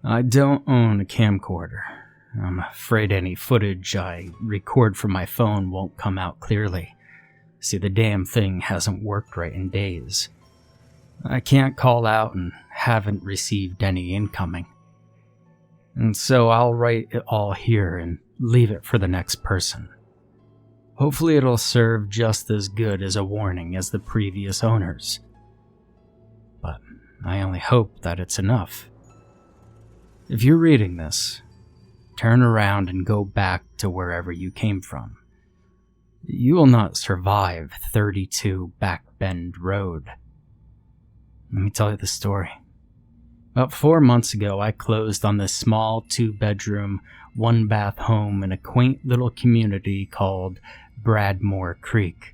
I don't own a camcorder. I'm afraid any footage I record from my phone won't come out clearly. See, the damn thing hasn't worked right in days. I can't call out and haven't received any incoming. And so I'll write it all here and leave it for the next person. Hopefully it'll serve just as good as a warning as the previous owners. But I only hope that it's enough. If you're reading this, turn around and go back to wherever you came from. You will not survive 32 Backbend Road. Let me tell you the story. About 4 months ago, I closed on this small 2-bedroom, 1-bath home in a quaint little community called Bradmore Creek.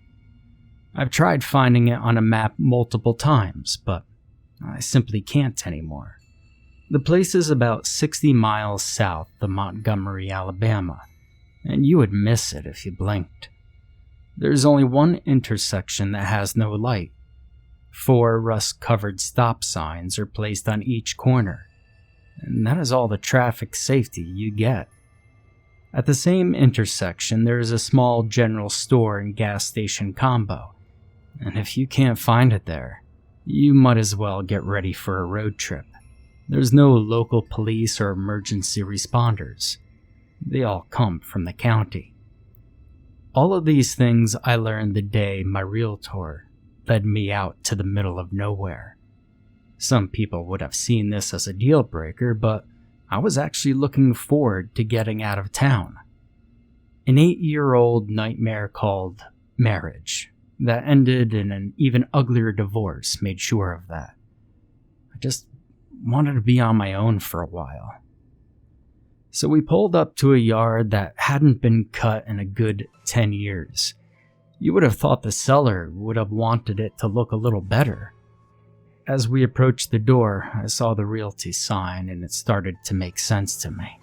I've tried finding it on a map multiple times, but I simply can't anymore. The place is about 60 miles south of Montgomery, Alabama, and you would miss it if you blinked. There's only one intersection that has no light. 4 rust-covered stop signs are placed on each corner, and that is all the traffic safety you get. At the same intersection, there is a small general store and gas station combo, and if you can't find it there, you might as well get ready for a road trip. There's no local police or emergency responders. They all come from the county. All of these things I learned the day my realtor led me out to the middle of nowhere. Some people would have seen this as a deal breaker, but I was actually looking forward to getting out of town. An 8-year-old nightmare called marriage that ended in an even uglier divorce made sure of that. I just wanted to be on my own for a while. So we pulled up to a yard that hadn't been cut in a good 10 years. You would have thought the seller would have wanted it to look a little better. As we approached the door, I saw the realty sign and it started to make sense to me.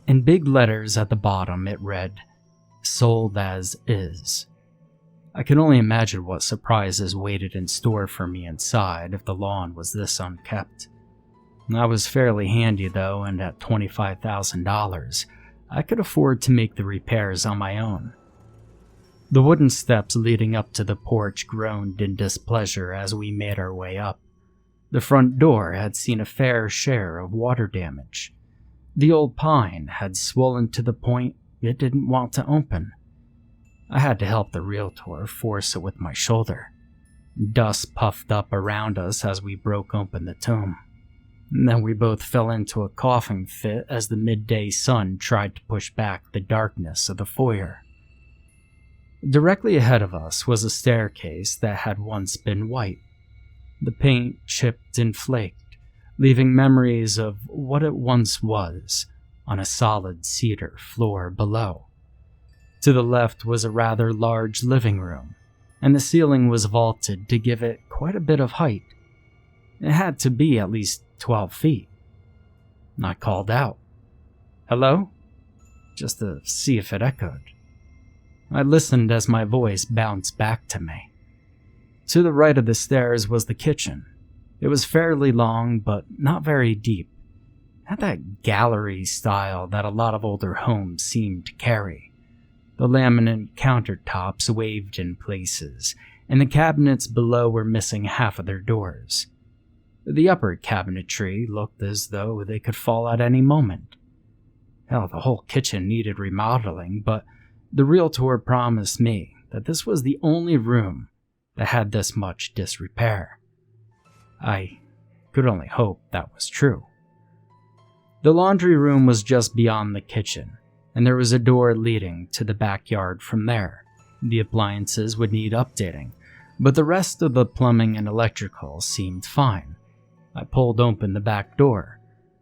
In big letters at the bottom it read, "Sold as is." I could only imagine what surprises waited in store for me inside if the lawn was this unkept. I was fairly handy though, and at $25,000, I could afford to make the repairs on my own. The wooden steps leading up to the porch groaned in displeasure as we made our way up. The front door had seen a fair share of water damage. The old pine had swollen to the point it didn't want to open. I had to help the realtor force it with my shoulder. Dust puffed up around us as we broke open the tomb. And then we both fell into a coughing fit as the midday sun tried to push back the darkness of the foyer. Directly ahead of us was a staircase that had once been white. The paint chipped and flaked, leaving memories of what it once was on a solid cedar floor below. To the left was a rather large living room, and the ceiling was vaulted to give it quite a bit of height. It had to be at least 12 feet. I called out, "Hello?" just to see if it echoed. I listened as my voice bounced back to me. To the right of the stairs was the kitchen. It was fairly long, but not very deep. It had that gallery style that a lot of older homes seemed to carry. The laminate countertops waved in places, and the cabinets below were missing half of their doors. The upper cabinetry looked as though they could fall at any moment. Hell, the whole kitchen needed remodeling, but the realtor promised me that this was the only room that had this much disrepair. I could only hope that was true. The laundry room was just beyond the kitchen, and there was a door leading to the backyard from there. The appliances would need updating, but the rest of the plumbing and electrical seemed fine. I pulled open the back door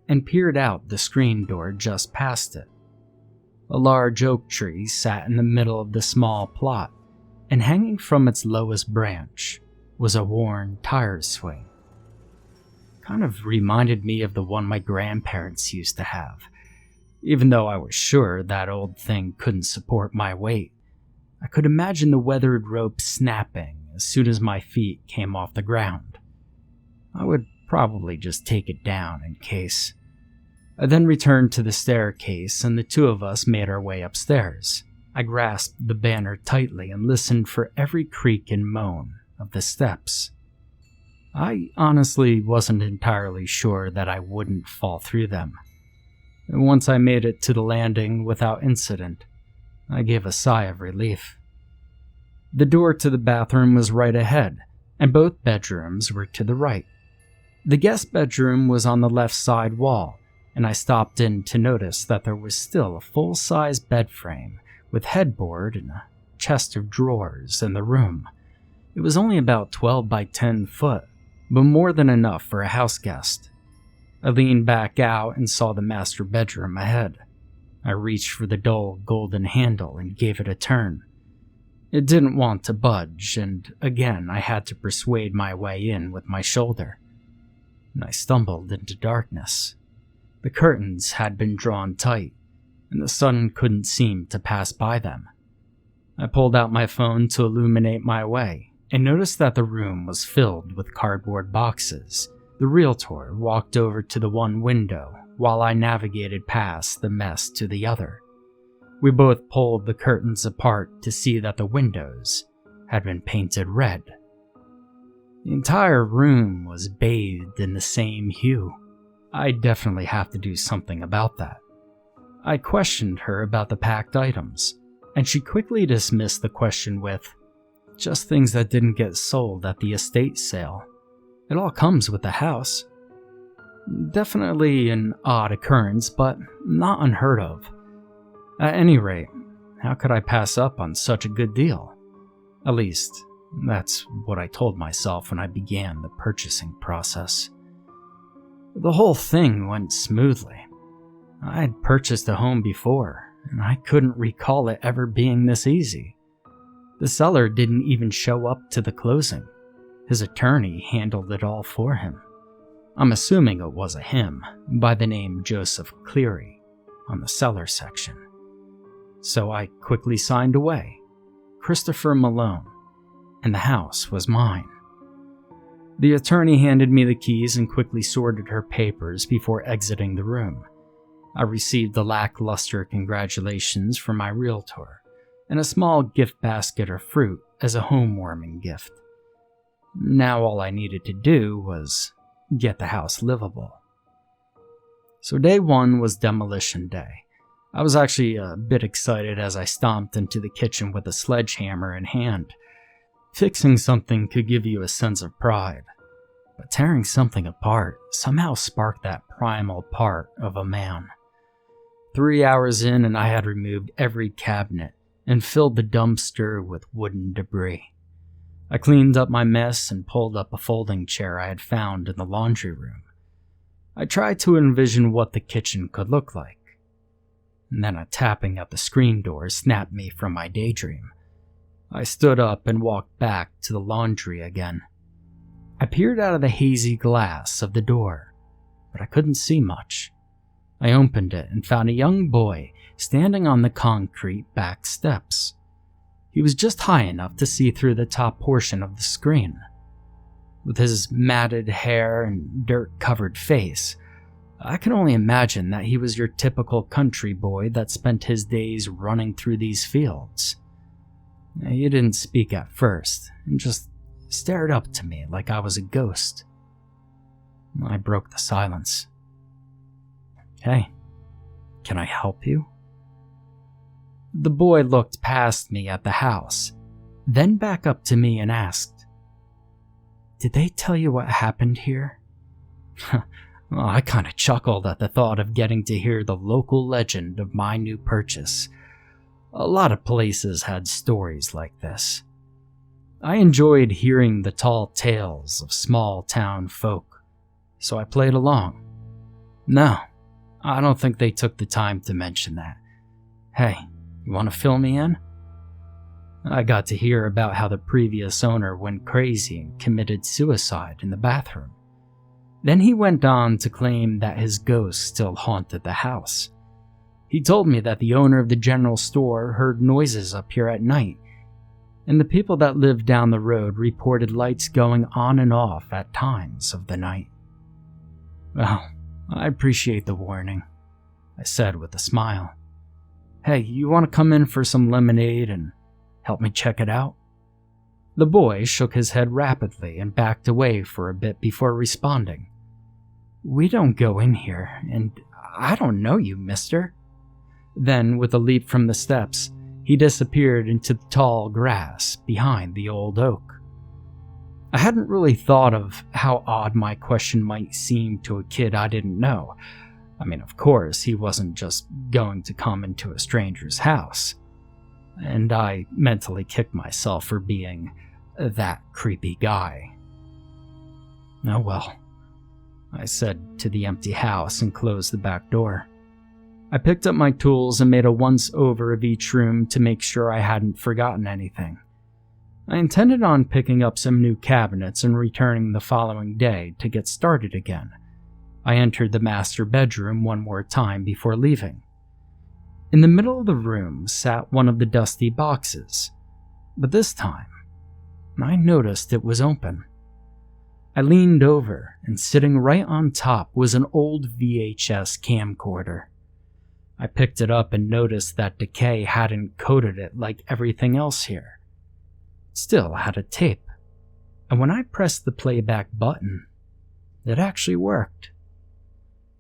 and peered out the screen door just past it. A large oak tree sat in the middle of the small plot, and hanging from its lowest branch was a worn tire swing. Kind of reminded me of the one my grandparents used to have. Even though I was sure that old thing couldn't support my weight, I could imagine the weathered rope snapping as soon as my feet came off the ground. I would probably just take it down in case. I then returned to the staircase and the two of us made our way upstairs. I grasped the banner tightly and listened for every creak and moan of the steps. I honestly wasn't entirely sure that I wouldn't fall through them. Once I made it to the landing without incident, I gave a sigh of relief. The door to the bathroom was right ahead, and both bedrooms were to the right. The guest bedroom was on the left side wall, and I stopped in to notice that there was still a full-size bed frame with headboard and a chest of drawers in the room. It was only about 12 by 10 foot, but more than enough for a house guest. I leaned back out and saw the master bedroom ahead. I reached for the dull golden handle and gave it a turn. It didn't want to budge, and again I had to persuade my way in with my shoulder. And I stumbled into darkness. The curtains had been drawn tight, and the sun couldn't seem to pass by them. I pulled out my phone to illuminate my way, and noticed that the room was filled with cardboard boxes. The realtor walked over to the one window while I navigated past the mess to the other. We both pulled the curtains apart to see that the windows had been painted red. The entire room was bathed in the same hue. I definitely have to do something about that. I questioned her about the packed items, and she quickly dismissed the question with, "Just things that didn't get sold at the estate sale. It all comes with the house." Definitely an odd occurrence, but not unheard of. At any rate, how could I pass up on such a good deal? At least, that's what I told myself when I began the purchasing process. The whole thing went smoothly. I had purchased a home before, and I couldn't recall it ever being this easy. The seller didn't even show up to the closing. His attorney handled it all for him. I'm assuming it was a him, by the name Joseph Cleary, on the seller section. So I quickly signed away, Christopher Malone, and the house was mine. The attorney handed me the keys and quickly sorted her papers before exiting the room. I received the lackluster congratulations from my realtor, and a small gift basket of fruit as a home-warming gift. Now all I needed to do was get the house livable. So day one was demolition day. I was actually a bit excited as I stomped into the kitchen with a sledgehammer in hand. Fixing something could give you a sense of pride, but tearing something apart somehow sparked that primal part of a man. 3 hours in and I had removed every cabinet and filled the dumpster with wooden debris. I cleaned up my mess and pulled up a folding chair I had found in the laundry room. I tried to envision what the kitchen could look like. And then a tapping at the screen door snapped me from my daydream. I stood up and walked back to the laundry again. I peered out of the hazy glass of the door, but I couldn't see much. I opened it and found a young boy standing on the concrete back steps. He was just high enough to see through the top portion of the screen. With his matted hair and dirt-covered face, I can only imagine that he was your typical country boy that spent his days running through these fields. He didn't speak at first, and just stared up to me like I was a ghost. I broke the silence. "Hey, can I help you?" The boy looked past me at the house, then back up to me and asked, "Did they tell you what happened here?" Well, I kinda chuckled at the thought of getting to hear the local legend of my new purchase. A lot of places had stories like this. I enjoyed hearing the tall tales of small town folk, so I played along. "No, I don't think they took the time to mention that. Hey, you want to fill me in?" I got to hear about how the previous owner went crazy and committed suicide in the bathroom. Then he went on to claim that his ghost still haunted the house. He told me that the owner of the general store heard noises up here at night, and the people that lived down the road reported lights going on and off at times of the night. Well, I appreciate the warning, I said with a smile. Hey, you want to come in for some lemonade and help me check it out? The boy shook his head rapidly and backed away for a bit before responding. We don't go in here, and I don't know you, mister. Then, with a leap from the steps, he disappeared into the tall grass behind the old oak. I hadn't really thought of how odd my question might seem to a kid I didn't know. I mean, of course, he wasn't just going to come into a stranger's house. And I mentally kicked myself for being that creepy guy. Oh well, I said to the empty house and closed the back door. I picked up my tools and made a once-over of each room to make sure I hadn't forgotten anything. I intended on picking up some new cabinets and returning the following day to get started again. I entered the master bedroom one more time before leaving. In the middle of the room sat one of the dusty boxes, but this time, I noticed it was open. I leaned over, and sitting right on top was an old VHS camcorder. I picked it up and noticed that decay hadn't coated it like everything else here. It still had a tape, and when I pressed the playback button, it actually worked.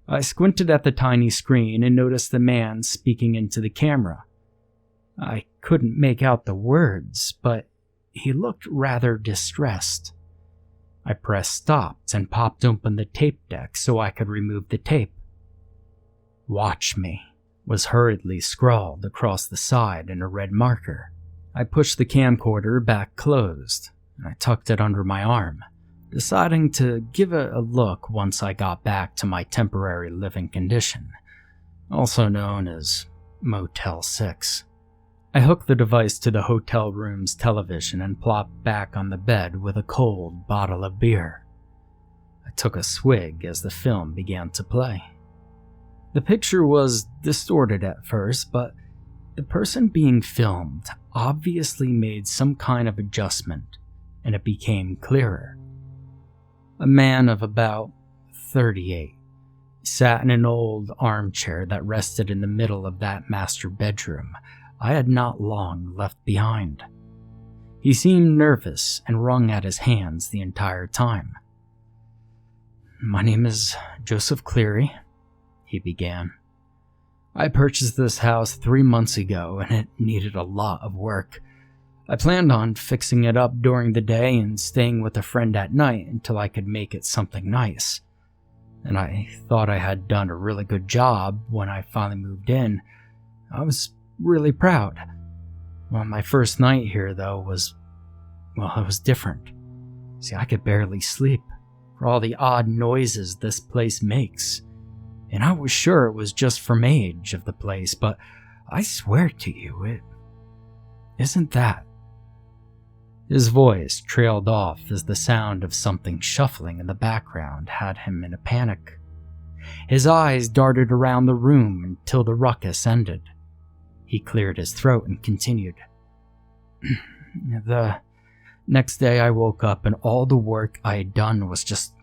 I squinted at the tiny screen and noticed the man speaking into the camera. I couldn't make out the words, but he looked rather distressed. I pressed stop and popped open the tape deck so I could remove the tape. "Watch me" was hurriedly scrawled across the side in a red marker. I pushed the camcorder back closed, and I tucked it under my arm, deciding to give it a look once I got back to my temporary living condition, also known as Motel 6. I hooked the device to the hotel room's television and plopped back on the bed with a cold bottle of beer. I took a swig as the film began to play. The picture was distorted at first, but the person being filmed obviously made some kind of adjustment, and it became clearer. A man of about 38 sat in an old armchair that rested in the middle of that master bedroom I had not long left behind. He seemed nervous and wrung at his hands the entire time. "My name is Joseph Cleary," he began. "I purchased this house 3 months ago and it needed a lot of work. I planned on fixing it up during the day and staying with a friend at night until I could make it something nice. And I thought I had done a really good job when I finally moved in. I was really proud. Well, my first night here, though, it was different. See, I could barely sleep for all the odd noises this place makes. And I was sure it was just from age of the place, but I swear to you, it isn't that." His voice trailed off as the sound of something shuffling in the background had him in a panic. His eyes darted around the room until the ruckus ended. He cleared his throat and continued. "The next day I woke up and all the work I had done was just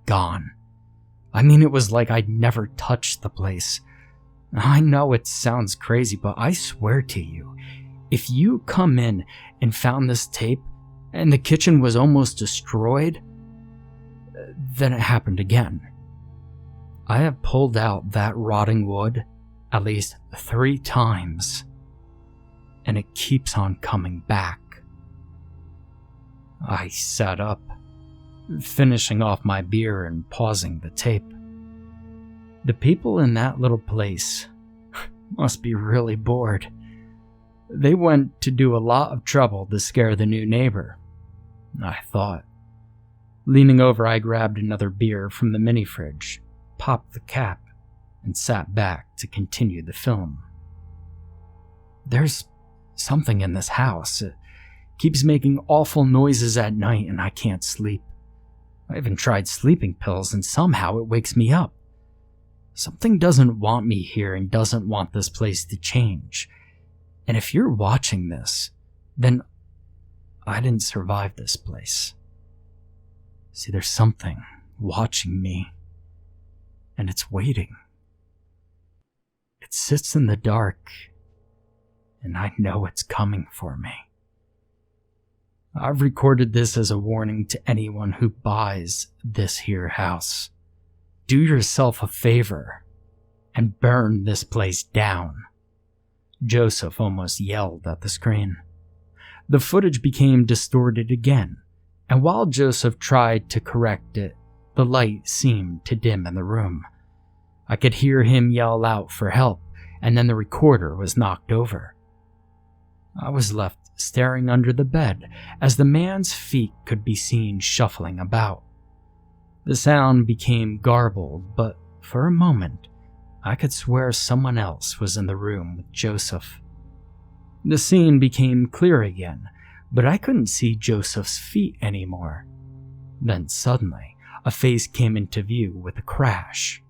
gone. I mean, it was like I'd never touched the place. I know it sounds crazy, but I swear to you, if you come in and found this tape and the kitchen was almost destroyed, then it happened again. I have pulled out that rotting wood at least 3 times, and it keeps on coming back." I sat up, finishing off my beer and pausing the tape. The people in that little place must be really bored. They went to do a lot of trouble to scare the new neighbor, I thought. Leaning over, I grabbed another beer from the mini fridge, popped the cap, and sat back to continue the film. "There's something in this house. It keeps making awful noises at night and I can't sleep. I even tried sleeping pills and somehow it wakes me up. Something doesn't want me here and doesn't want this place to change. And if you're watching this, then I didn't survive this place. See, there's something watching me. and it's waiting. It sits in the dark, and I know it's coming for me. I've recorded this as a warning to anyone who buys this here house. Do yourself a favor and burn this place down. Joseph almost yelled at the screen. The footage became distorted again, and while Joseph tried to correct it, the light seemed to dim in the room. I could hear him yell out for help, and then the recorder was knocked over. I was left staring under the bed as the man's feet could be seen shuffling about. The sound became garbled, but for a moment, I could swear someone else was in the room with Joseph. The scene became clear again, but I couldn't see Joseph's feet anymore. Then suddenly, a face came into view with a crash.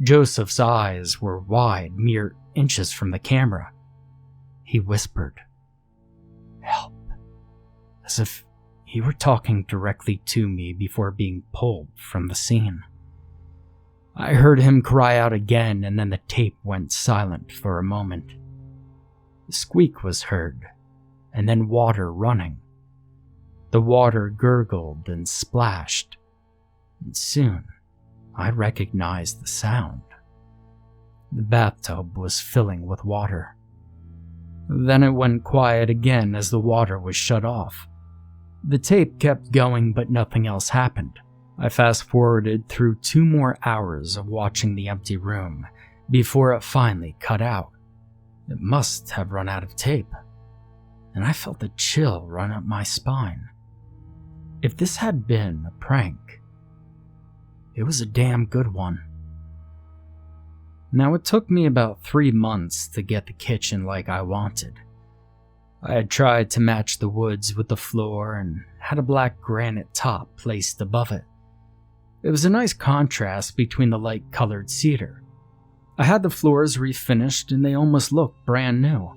Joseph's eyes were wide, mere inches from the camera. He whispered, "Help," as if he were talking directly to me before being pulled from the scene. I heard him cry out again, and then the tape went silent for a moment. The squeak was heard, and then water running. The water gurgled and splashed, and soon I recognized the sound. The bathtub was filling with water. Then it went quiet again as the water was shut off. The tape kept going, but nothing else happened. I fast-forwarded through 2 more hours of watching the empty room before it finally cut out. It must have run out of tape, and I felt a chill run up my spine. If this had been a prank, it was a damn good one. Now, it took me about 3 months to get the kitchen like I wanted. I had tried to match the woods with the floor and had a black granite top placed above it. It was a nice contrast between the light-colored cedar. I had the floors refinished and they almost looked brand new.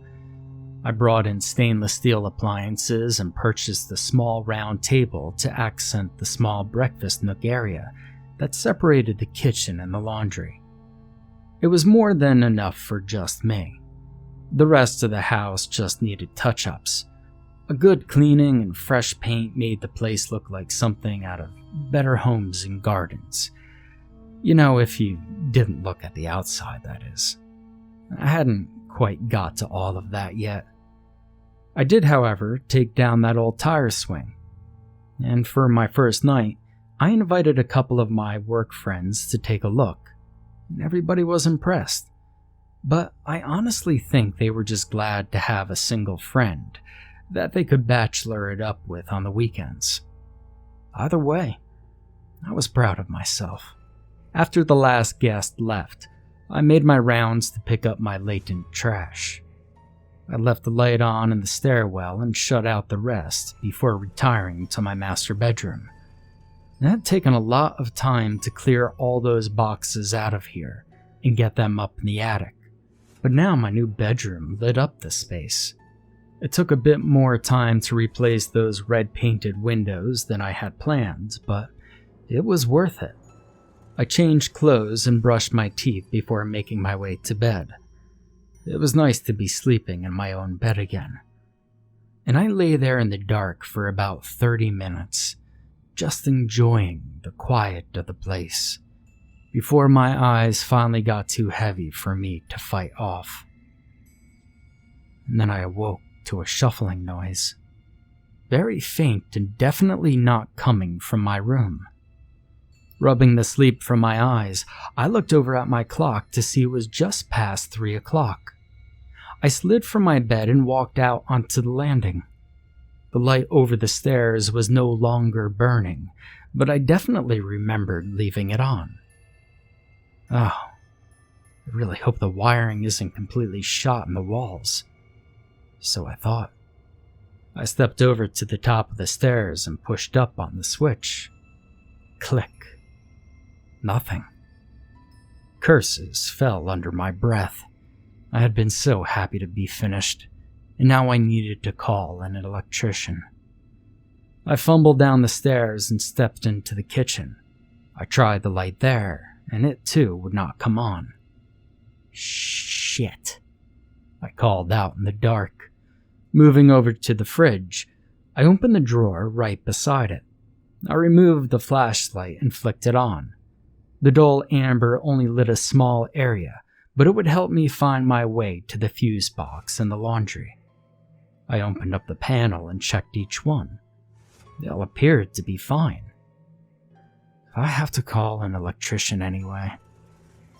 I brought in stainless steel appliances and purchased a small round table to accent the small breakfast nook area that separated the kitchen and the laundry. It was more than enough for just me. The rest of the house just needed touch-ups. A good cleaning and fresh paint made the place look like something out of Better Homes and Gardens. You know, if you didn't look at the outside, that is. I hadn't quite got to all of that yet. I did, however, take down that old tire swing. And for my first night, I invited a couple of my work friends to take a look. And everybody was impressed. But I honestly think they were just glad to have a single friend that they could bachelor it up with on the weekends. Either way, I was proud of myself. After the last guest left, I made my rounds to pick up my latent trash. I left the light on in the stairwell and shut out the rest before retiring to my master bedroom. It had taken a lot of time to clear all those boxes out of here and get them up in the attic, but now my new bedroom lit up the space. It took a bit more time to replace those red-painted windows than I had planned, but it was worth it. I changed clothes and brushed my teeth before making my way to bed. It was nice to be sleeping in my own bed again. And I lay there in the dark for about 30 minutes, just enjoying the quiet of the place, before my eyes finally got too heavy for me to fight off. And then I awoke to a shuffling noise, very faint and definitely not coming from my room. Rubbing the sleep from my eyes, I looked over at my clock to see it was just past 3 o'clock. I slid from my bed and walked out onto the landing. The light over the stairs was no longer burning, but I definitely remembered leaving it on. Oh, I really hope the wiring isn't completely shot in the walls. So I thought. I stepped over to the top of the stairs and pushed up on the switch. Click. Nothing. Curses fell under my breath. I had been so happy to be finished, and now I needed to call an electrician. I fumbled down the stairs and stepped into the kitchen. I tried the light there, and it too would not come on. Shit, I called out in the dark. Moving over to the fridge, I opened the drawer right beside it. I removed the flashlight and flicked it on. The dull amber only lit a small area, but it would help me find my way to the fuse box and the laundry. I opened up the panel and checked each one. They all appeared to be fine. If I have to call an electrician anyway,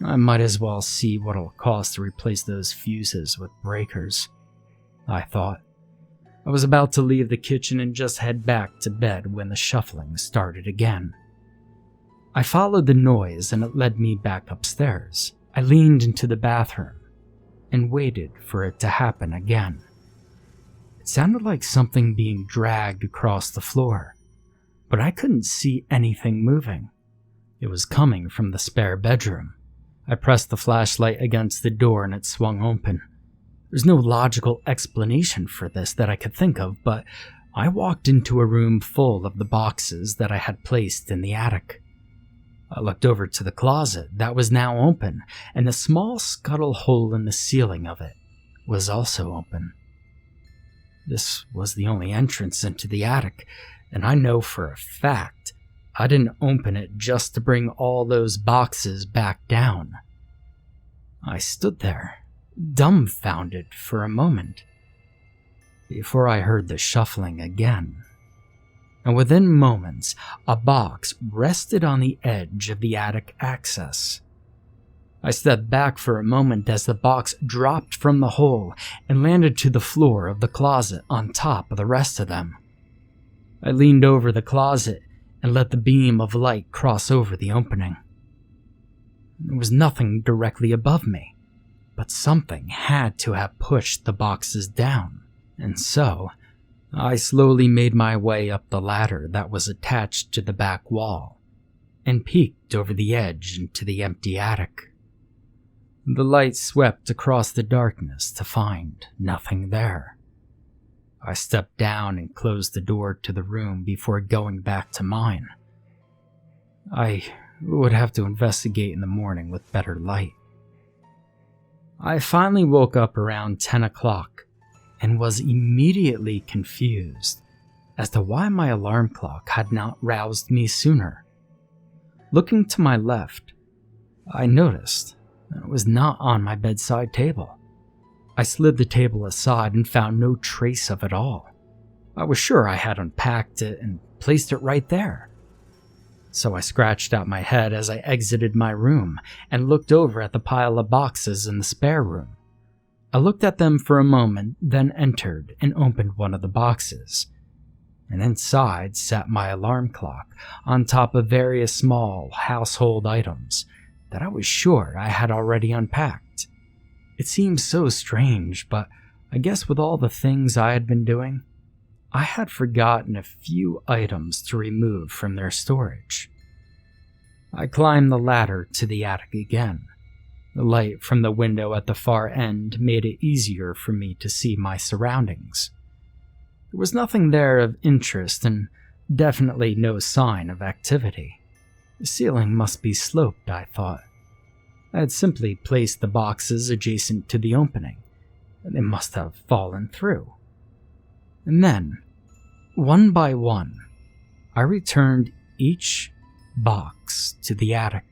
I might as well see what it'll cost to replace those fuses with breakers, I thought. I was about to leave the kitchen and just head back to bed when the shuffling started again. I followed the noise and it led me back upstairs. I leaned into the bathroom and waited for it to happen again. It sounded like something being dragged across the floor, but I couldn't see anything moving. It was coming from the spare bedroom. I pressed the flashlight against the door and it swung open. There's no logical explanation for this that I could think of, but I walked into a room full of the boxes that I had placed in the attic. I looked over to the closet that was now open, and the small scuttle hole in the ceiling of it was also open. This was the only entrance into the attic, and I know for a fact I didn't open it just to bring all those boxes back down. I stood there, dumbfounded for a moment, before I heard the shuffling again. And within moments, a box rested on the edge of the attic access. I stepped back for a moment as the box dropped from the hole and landed to the floor of the closet on top of the rest of them. I leaned over the closet and let the beam of light cross over the opening. There was nothing directly above me, but something had to have pushed the boxes down, and so I slowly made my way up the ladder that was attached to the back wall and peeked over the edge into the empty attic. The light swept across the darkness to find nothing there. I stepped down and closed the door to the room before going back to mine. I would have to investigate in the morning with better light. I finally woke up around 10 o'clock and was immediately confused as to why my alarm clock had not roused me sooner. Looking to my left, I noticed that it was not on my bedside table. I slid the table aside and found no trace of it all. I was sure I had unpacked it and placed it right there. So I scratched out my head as I exited my room and looked over at the pile of boxes in the spare room. I looked at them for a moment, then entered and opened one of the boxes. And inside sat my alarm clock on top of various small household items that I was sure I had already unpacked. It seemed so strange, but I guess with all the things I had been doing, I had forgotten a few items to remove from their storage. I climbed the ladder to the attic again. The light from the window at the far end made it easier for me to see my surroundings. There was nothing there of interest and definitely no sign of activity. The ceiling must be sloped, I thought. I had simply placed the boxes adjacent to the opening, and they must have fallen through. And then, one by one, I returned each box to the attic.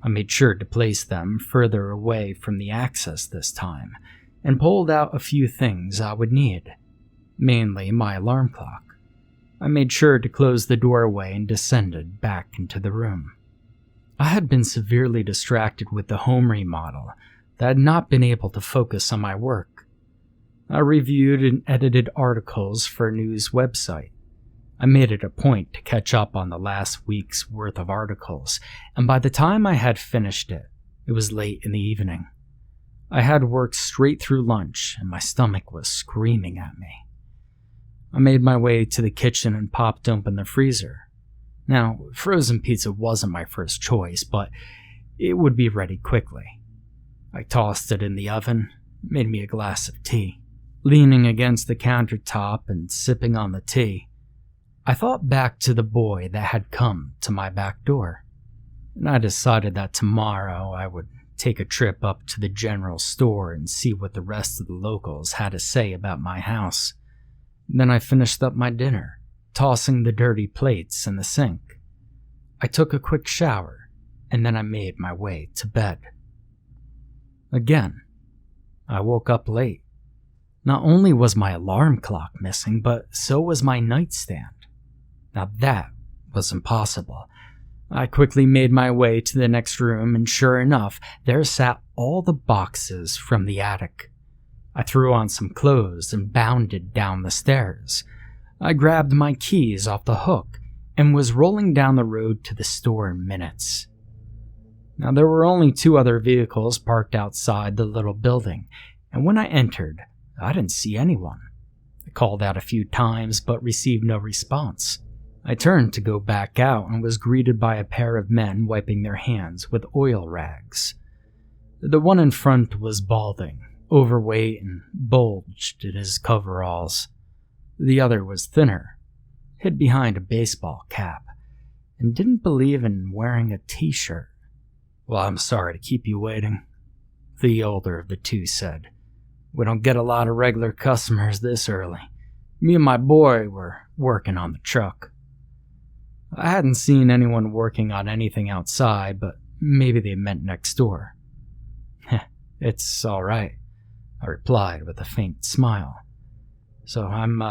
I made sure to place them further away from the access this time, and pulled out a few things I would need, mainly my alarm clock. I made sure to close the doorway and descended back into the room. I had been severely distracted with the home remodel that I had not been able to focus on my work. I reviewed and edited articles for a news website. I made it a point to catch up on the last week's worth of articles, and by the time I had finished it, it was late in the evening. I had worked straight through lunch, and my stomach was screaming at me. I made my way to the kitchen and popped open the freezer. Now, frozen pizza wasn't my first choice, but it would be ready quickly. I tossed it in the oven, made me a glass of tea. Leaning against the countertop and sipping on the tea, I thought back to the boy that had come to my back door. and I decided that tomorrow I would take a trip up to the general store and see what the rest of the locals had to say about my house. Then I finished up my dinner, tossing the dirty plates in the sink. I took a quick shower, and then I made my way to bed. Again, I woke up late. Not only was my alarm clock missing, but so was my nightstand. Now that was impossible. I quickly made my way to the next room, and sure enough, there sat all the boxes from the attic. I threw on some clothes and bounded down the stairs. I grabbed my keys off the hook and was rolling down the road to the store in minutes. Now, there were only 2 other vehicles parked outside the little building, and when I entered, I didn't see anyone. I called out a few times but received no response. I turned to go back out and was greeted by a pair of men wiping their hands with oil rags. The one in front was balding, overweight, and bulged in his coveralls. The other was thinner, hid behind a baseball cap, and didn't believe in wearing a t-shirt. "Well, I'm sorry to keep you waiting," the older of the 2 said. "We don't get a lot of regular customers this early. Me and my boy were working on the truck." I hadn't seen anyone working on anything outside, but maybe they meant next door. "It's all right," I replied with a faint smile. "So I'm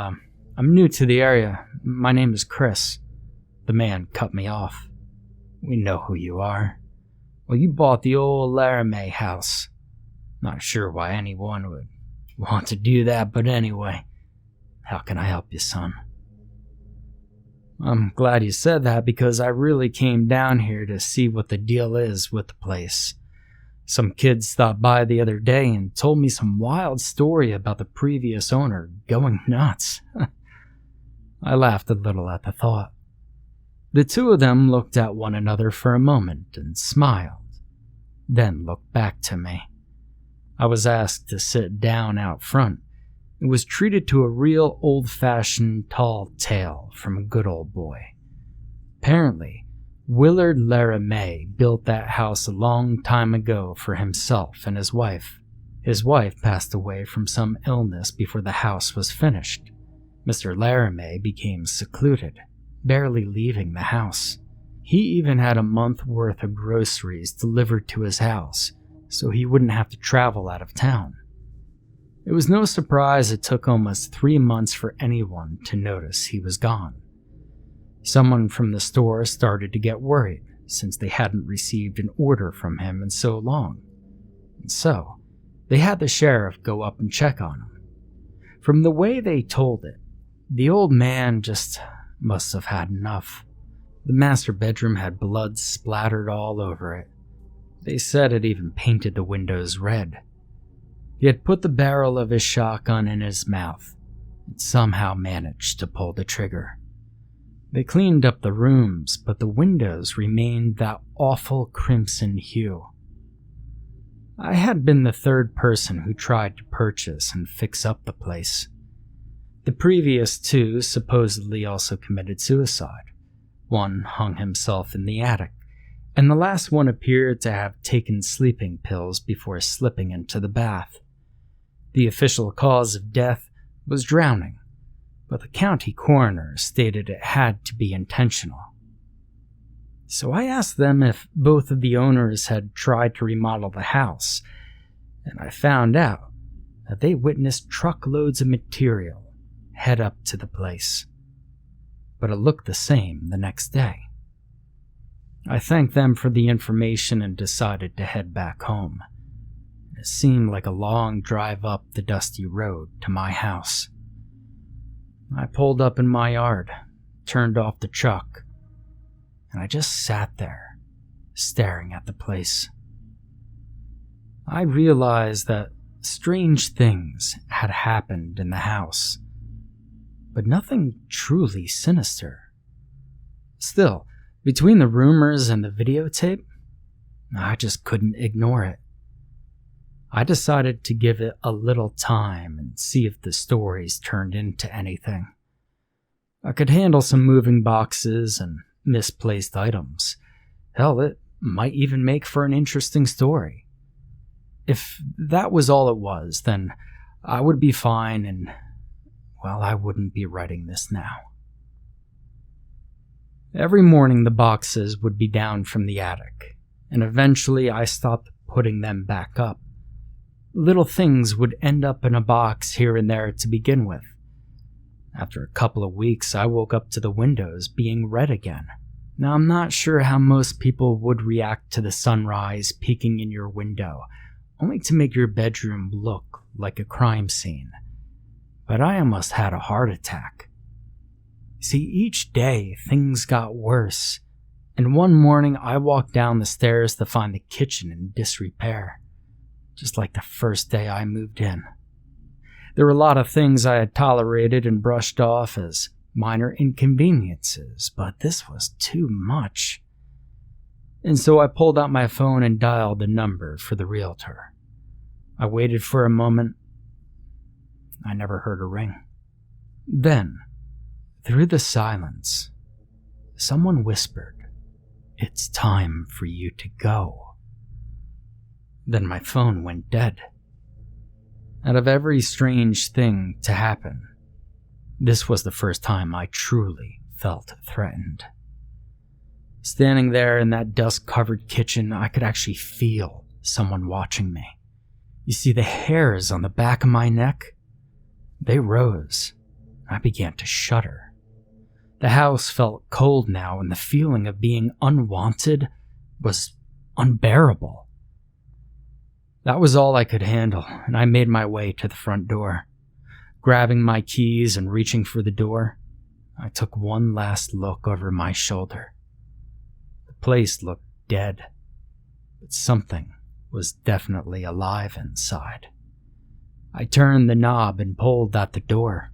new to the area. My name is Chris." The man cut me off. "We know who you are. Well, you bought the old Laramie house. Not sure why anyone would want to do that, but anyway, how can I help you, son?" "I'm glad you said that because I really came down here to see what the deal is with the place. Some kid stopped by the other day and told me some wild story about the previous owner going nuts." I laughed a little at the thought. The 2 of them looked at one another for a moment and smiled, then looked back to me. I was asked to sit down out front. It was treated to a real old-fashioned tall tale from a good old boy. Apparently, Willard Laramie built that house a long time ago for himself and his wife. His wife passed away from some illness before the house was finished. Mr. Laramie became secluded, barely leaving the house. He even had a month's worth of groceries delivered to his house, so he wouldn't have to travel out of town. It was no surprise it took almost 3 months for anyone to notice he was gone. Someone from the store started to get worried since they hadn't received an order from him in so long. And so, they had the sheriff go up and check on him. From the way they told it, the old man just must have had enough. The master bedroom had blood splattered all over it. They said it even painted the windows red. He had put the barrel of his shotgun in his mouth and somehow managed to pull the trigger. They cleaned up the rooms, but the windows remained that awful crimson hue. I had been the 3rd person who tried to purchase and fix up the place. The previous 2 supposedly also committed suicide. One hung himself in the attic, and the last one appeared to have taken sleeping pills before slipping into the bath. The official cause of death was drowning, but the county coroner stated it had to be intentional. So I asked them if both of the owners had tried to remodel the house, and I found out that they witnessed truckloads of material head up to the place. But it looked the same the next day. I thanked them for the information and decided to head back home. It seemed like a long drive up the dusty road to my house. I pulled up in my yard, turned off the truck, and I just sat there, staring at the place. I realized that strange things had happened in the house, but nothing truly sinister. Still, between the rumors and the videotape, I just couldn't ignore it. I decided to give it a little time and see if the stories turned into anything. I could handle some moving boxes and misplaced items. Hell, it might even make for an interesting story. If that was all it was, then I would be fine and, well, I wouldn't be writing this now. Every morning the boxes would be down from the attic, and eventually I stopped putting them back up. Little things would end up in a box here and there to begin with. After a couple of weeks, I woke up to the windows being red again. Now, I'm not sure how most people would react to the sunrise peeking in your window, only to make your bedroom look like a crime scene. But I almost had a heart attack. See, each day things got worse, and one morning I walked down the stairs to find the kitchen in disrepair, just like the first day I moved in. There were a lot of things I had tolerated and brushed off as minor inconveniences, but this was too much. And so I pulled out my phone and dialed the number for the realtor. I waited for a moment. I never heard a ring. Then, through the silence, someone whispered, "It's time for you to go." Then my phone went dead. Out of every strange thing to happen, this was the first time I truly felt threatened. Standing there in that dust-covered kitchen, I could actually feel someone watching me. You see, the hairs on the back of my neck, they rose. I began to shudder. The house felt cold now, and the feeling of being unwanted was unbearable. That was all I could handle, and I made my way to the front door. Grabbing my keys and reaching for the door, I took one last look over my shoulder. The place looked dead, but something was definitely alive inside. I turned the knob and pulled at the door.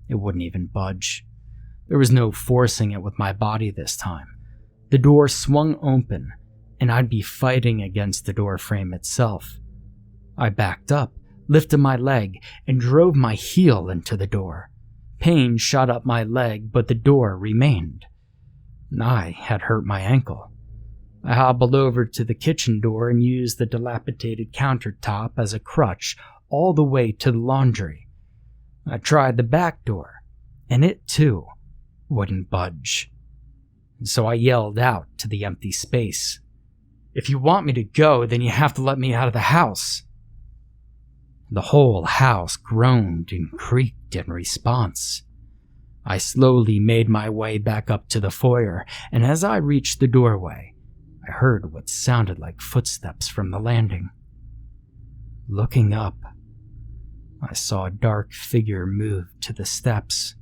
It wouldn't even budge. There was no forcing it with my body this time. The door swung open, and I'd be fighting against the door frame itself. I backed up, lifted my leg, and drove my heel into the door. Pain shot up my leg, but the door remained. I had hurt my ankle. I hobbled over to the kitchen door and used the dilapidated countertop as a crutch all the way to the laundry. I tried the back door, and it too wouldn't budge. And so I yelled out to the empty space, "If you want me to go, then you have to let me out of the house." The whole house groaned and creaked in response. I slowly made my way back up to the foyer, and as I reached the doorway, I heard what sounded like footsteps from the landing. Looking up, I saw a dark figure move to the steps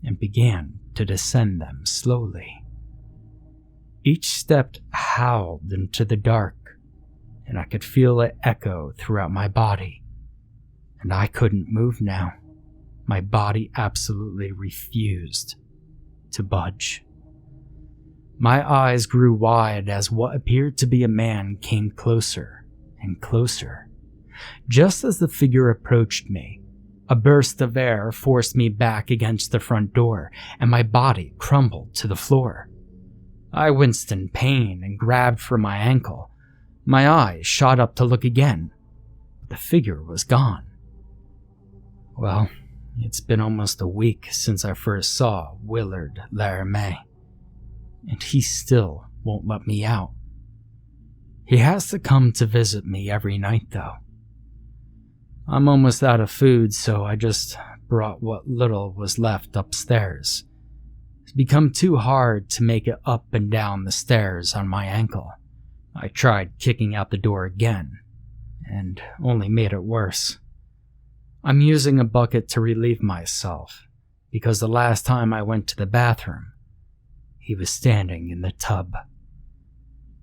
and began to descend them slowly. Each step howled into the dark, and I could feel it echo throughout my body. And I couldn't move now. My body absolutely refused to budge. My eyes grew wide as what appeared to be a man came closer and closer. Just as the figure approached me, a burst of air forced me back against the front door, and my body crumbled to the floor. I winced in pain and grabbed for my ankle. My eyes shot up to look again. The figure was gone. Well, it's been almost a week since I first saw Willard Laramie, and he still won't let me out. He has to come to visit me every night, though. I'm almost out of food, so I just brought what little was left upstairs. It's become too hard to make it up and down the stairs on my ankle. I tried kicking out the door again, and only made it worse. I'm using a bucket to relieve myself, because the last time I went to the bathroom, he was standing in the tub.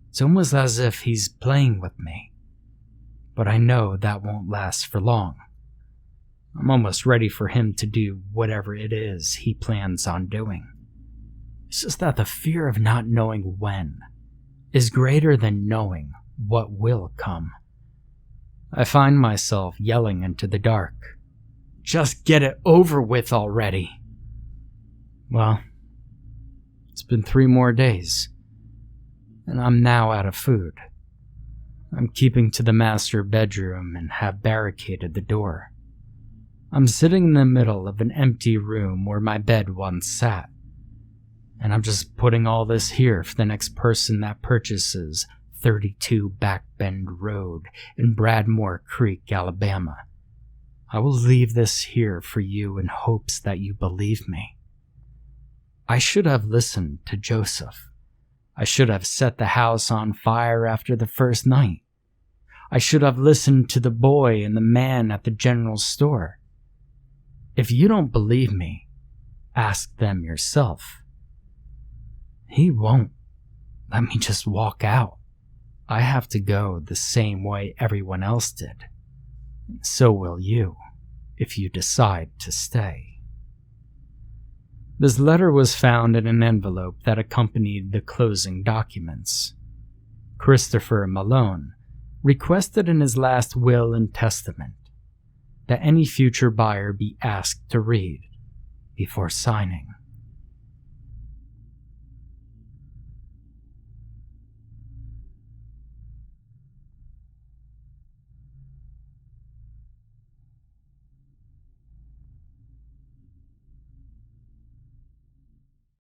It's almost as if he's playing with me, but I know that won't last for long. I'm almost ready for him to do whatever it is he plans on doing. It's just that the fear of not knowing when is greater than knowing what will come. I find myself yelling into the dark, "Just get it over with already." Well, it's been 3 more days, and I'm now out of food. I'm keeping to the master bedroom and have barricaded the door. I'm sitting in the middle of an empty room where my bed once sat, and I'm just putting all this here for the next person that purchases 32 Backbend Road in Bradmore Creek, Alabama. I will leave this here for you in hopes that you believe me. I should have listened to Joseph. I should have set the house on fire after the first night. I should have listened to the boy and the man at the general store. If you don't believe me, ask them yourself. He won't let me just walk out. I have to go the same way everyone else did. So will you, if you decide to stay. This letter was found in an envelope that accompanied the closing documents. Christopher Malone requested in his last will and testament that any future buyer be asked to read before signing.